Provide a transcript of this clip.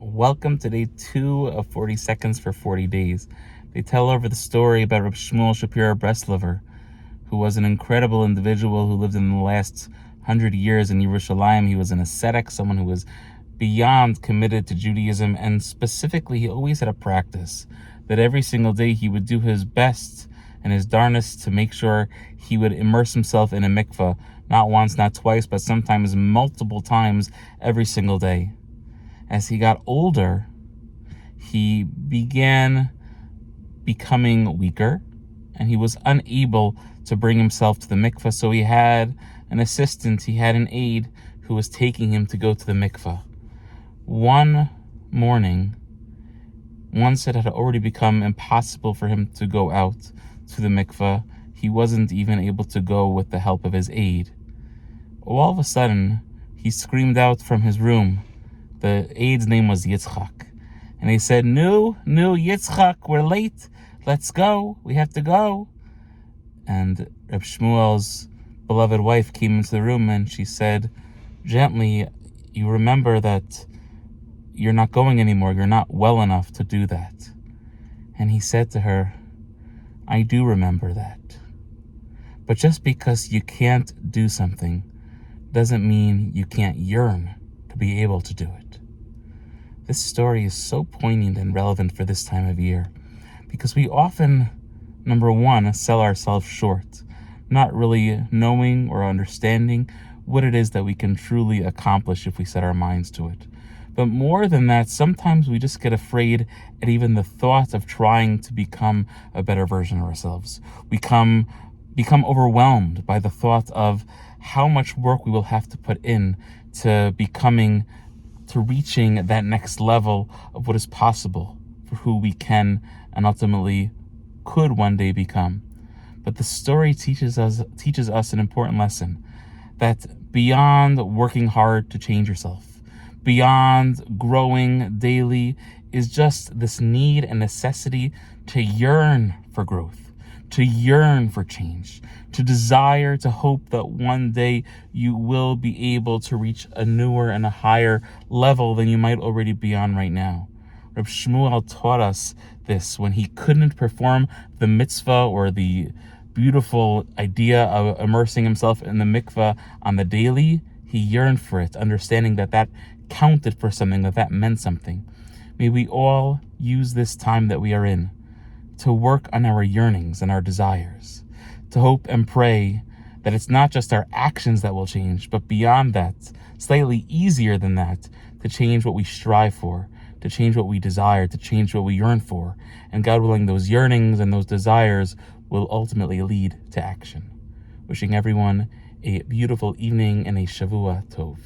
Welcome to day 2 of 40 Seconds for 40 Days. They tell over the story about Reb Shmuel Shapiro Breslover, who was an incredible individual who lived in the last 100 years in Yerushalayim. He was an ascetic, someone who was beyond committed to Judaism, and specifically, he always had a practice that every single day he would do his best and his darnest to make sure he would immerse himself in a mikveh, not once, not twice, but sometimes multiple times every single day. As he got older, he began becoming weaker, and he was unable to bring himself to the mikveh, so he had an assistant, he had an aide who was taking him to go to the mikveh. One morning, once it had already become impossible for him to go out to the mikveh, he wasn't even able to go with the help of his aide. All of a sudden, he screamed out from his room. The aide's name was Yitzchak. And he said, No, Yitzchak, we're late. Let's go. We have to go. And Reb Shmuel's beloved wife came into the room and she said, gently, you remember that you're not going anymore. You're not well enough to do that. And he said to her, I do remember that. But just because you can't do something doesn't mean you can't yearn to be able to do it. This story is so poignant and relevant for this time of year because we often, number one, sell ourselves short, not really knowing or understanding what it is that we can truly accomplish if we set our minds to it. But more than that, sometimes we just get afraid at even the thought of trying to become a better version of ourselves. We become overwhelmed by the thought of how much work we will have to put in to reaching that next level of what is possible for who we can and ultimately could one day become. But the story teaches us an important lesson, that beyond working hard to change yourself, beyond growing daily, is just this need and necessity to yearn for growth, to yearn for change, to desire, to hope that one day you will be able to reach a newer and a higher level than you might already be on right now. Reb Shmuel taught us this when he couldn't perform the mitzvah or the beautiful idea of immersing himself in the mikveh on the daily. He yearned for it, understanding that counted for something, that meant something. May we all use this time that we are in to work on our yearnings and our desires, to hope and pray that it's not just our actions that will change, but beyond that, slightly easier than that, to change what we strive for, to change what we desire, to change what we yearn for. And God willing, those yearnings and those desires will ultimately lead to action. Wishing everyone a beautiful evening and a Shavua Tov.